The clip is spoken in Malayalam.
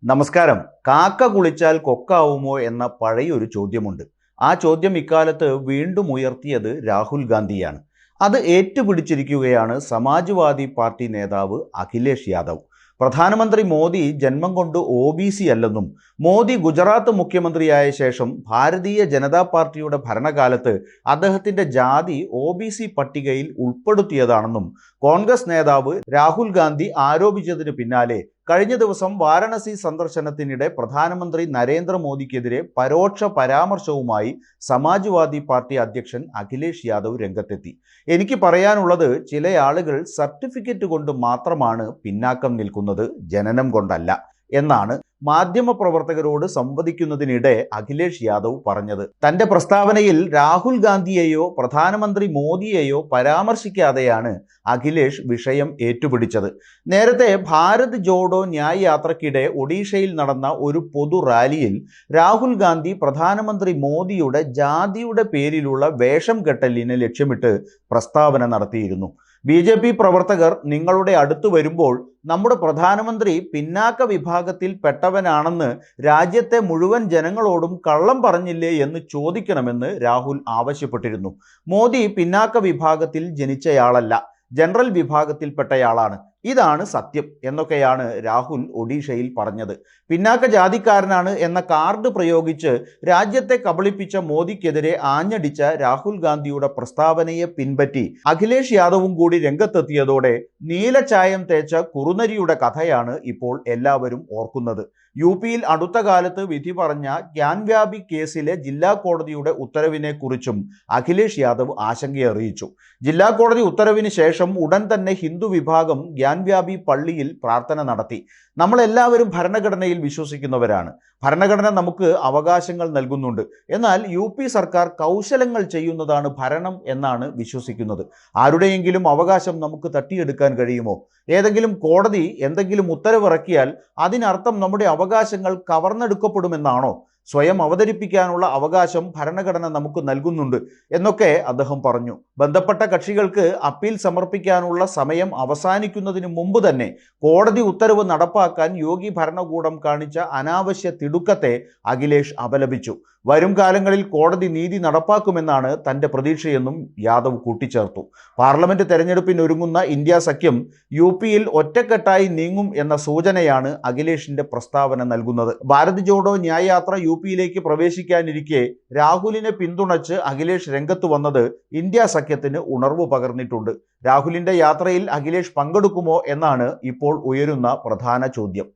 നമസ്കാരം. കാക്ക കുളിച്ചാൽ കൊക്കാവുമോ എന്ന പഴയൊരു ചോദ്യമുണ്ട്. ആ ചോദ്യം ഇക്കാലത്ത് വീണ്ടും ഉയർത്തിയത് രാഹുൽ ഗാന്ധിയാണ്. അത് ഏറ്റുപിടിച്ചിരിക്കുകയാണ് സമാജ്വാദി പാർട്ടി നേതാവ് അഖിലേഷ് യാദവ്. പ്രധാനമന്ത്രി മോദി ജന്മം കൊണ്ട് OBC അല്ലെന്നും മോദി ഗുജറാത്ത് മുഖ്യമന്ത്രിയായ ശേഷം ഭാരതീയ ജനതാ പാർട്ടിയുടെ ഭരണകാലത്ത് അദ്ദേഹത്തിന്റെ ജാതി OBC പട്ടികയിൽ ഉൾപ്പെടുത്തിയതാണെന്നും കോൺഗ്രസ് നേതാവ് രാഹുൽ ഗാന്ധി ആരോപിച്ചതിന് പിന്നാലെ കഴിഞ്ഞ ദിവസം വാരണസി സന്ദർശനത്തിനിടെ പ്രധാനമന്ത്രി നരേന്ദ്രമോദിക്കെതിരെ പരോക്ഷ പരാമർശവുമായി സമാജ്വാദി പാർട്ടി അധ്യക്ഷൻ അഖിലേഷ് യാദവ് രംഗത്തെത്തി. എനിക്ക് പറയാനുള്ളത്, ചില ആളുകൾ സർട്ടിഫിക്കറ്റ് കൊണ്ട് മാത്രമാണ് പിന്നാക്കം നിൽക്കുന്നത്, ജനനം കൊണ്ടല്ല എന്നാണ് മാധ്യമപ്രവർത്തകരോട് സംവദിക്കുന്നതിനിടെ അഖിലേഷ് യാദവ് പറഞ്ഞത്. തന്റെ പ്രസ്താവനയിൽ രാഹുൽ ഗാന്ധിയെയോ പ്രധാനമന്ത്രി മോദിയെയോ പരാമർശിക്കാതെയാണ് അഖിലേഷ് വിഷയം ഏറ്റുപിടിച്ചത്. നേരത്തെ ഭാരത് ജോഡോ ന്യായ് യാത്രയ്ക്കിടെ ഒഡീഷയിൽ നടന്ന ഒരു പൊതു റാലിയിൽ രാഹുൽ ഗാന്ധി പ്രധാനമന്ത്രി മോദിയുടെ ജാതിയുടെ പേരിലുള്ള വേഷം കെട്ടലിനെ ലക്ഷ്യമിട്ട് പ്രസ്താവന നടത്തിയിരുന്നു. BJP പ്രവർത്തകർ നിങ്ങളുടെ അടുത്ത് വരുമ്പോൾ നമ്മുടെ പ്രധാനമന്ത്രി പിന്നാക്ക വിഭാഗത്തിൽ പെട്ടവനാണെന്ന് രാജ്യത്തെ മുഴുവൻ ജനങ്ങളോടും കള്ളം പറഞ്ഞില്ലേ എന്ന് ചോദിക്കണമെന്ന് രാഹുൽ ആവശ്യപ്പെട്ടിരുന്നു. മോദി പിന്നാക്ക വിഭാഗത്തിൽ ജനിച്ചയാളല്ല, ജനറൽ വിഭാഗത്തിൽപ്പെട്ടയാളാണ്, ഇതാണ് സത്യം എന്നൊക്കെയാണ് രാഹുൽ ഒഡീഷയിൽ പറഞ്ഞത്. പിന്നാക്ക ജാതിക്കാരനാണ് എന്ന കാർഡ് പ്രയോഗിച്ച് രാജ്യത്തെ കബളിപ്പിച്ച മോദിക്കെതിരെ ആഞ്ഞടിച്ച രാഹുൽ ഗാന്ധിയുടെ പ്രസ്താവനയെ പിൻപറ്റി അഖിലേഷ് യാദവും കൂടി രംഗത്തെത്തിയതോടെ നീലച്ചായം തേച്ച കുറുനരിയുടെ കഥയാണ് ഇപ്പോൾ എല്ലാവരും ഓർക്കുന്നത്. UPയിൽ അടുത്ത കാലത്ത് വിധി പറഞ്ഞ ഗ്യാൻവ്യാപി കേസിലെ ജില്ലാ കോടതിയുടെ ഉത്തരവിനെ കുറിച്ചും അഖിലേഷ് യാദവ് ആശങ്കയറിയിച്ചു. ജില്ലാ കോടതി ഉത്തരവിന് ശേഷം ഉടൻ തന്നെ ഹിന്ദു വിഭാഗം ഗ്യാൻവ്യാപി പള്ളിയിൽ പ്രാർത്ഥന നടത്തി. നമ്മളെല്ലാവരും ഭരണഘടനയിൽ വിശ്വസിക്കുന്നവരാണ്. ഭരണഘടന നമുക്ക് അവകാശങ്ങൾ നൽകുന്നുണ്ട്. എന്നാൽ UP സർക്കാർ കൗശലങ്ങൾ ചെയ്യുന്നതാണ് ഭരണം എന്നാണ് വിശ്വസിക്കുന്നത്. ആരുടെയെങ്കിലും അവകാശം നമുക്ക് തട്ടിയെടുക്കാൻ കഴിയുമോ? ഏതെങ്കിലും കോടതി എന്തെങ്കിലും ഉത്തരവിറക്കിയാൽ അതിനർത്ഥം നമ്മുടെ അവകാശങ്ങൾ കവർന്നെടുക്കപ്പെടുമെന്നാണോ? സ്വയം അവതരിപ്പിക്കാനുള്ള അവകാശം ഭരണഘടന നമുക്ക് നൽകുന്നുണ്ട് എന്നൊക്കെ അദ്ദേഹം പറഞ്ഞു. ബന്ധപ്പെട്ട കക്ഷികൾക്ക് അപ്പീൽ സമർപ്പിക്കാനുള്ള സമയം അവസാനിക്കുന്നതിന് മുമ്പ് തന്നെ കോടതി ഉത്തരവ് നടപ്പാക്കാൻ യോഗി ഭരണകൂടം കാണിച്ച അനാവശ്യ തിടുക്കത്തെ അഖിലേഷ് അപലപിച്ചു. വരും കാലങ്ങളിൽ കോടതി നീതി നടപ്പാക്കുമെന്നാണ് തന്റെ പ്രതീക്ഷയെന്നും യാദവ് കൂട്ടിച്ചേർത്തു. പാർലമെന്റ് തെരഞ്ഞെടുപ്പിനൊരുങ്ങുന്ന ഇന്ത്യ സഖ്യം UPയിൽ ഒറ്റക്കെട്ടായി നീങ്ങും എന്ന സൂചനയാണ് അഖിലേഷിന്റെ പ്രസ്താവന നൽകുന്നത്. ഭാരത് ജോഡോ ന്യായ് യാത്ര UPയിലേക്ക് പ്രവേശിക്കാനിരിക്കെ രാഹുലിനെ പിന്തുണച്ച് അഖിലേഷ് രംഗത്ത് വന്നത് ഇന്ത്യ സഖ്യത്തിന് ഉണർവ് പകർന്നിട്ടുണ്ട്. രാഹുലിന്റെ യാത്രയിൽ അഖിലേഷ് പങ്കെടുക്കുമോ എന്നാണ് ഇപ്പോൾ ഉയരുന്ന പ്രധാന ചോദ്യം.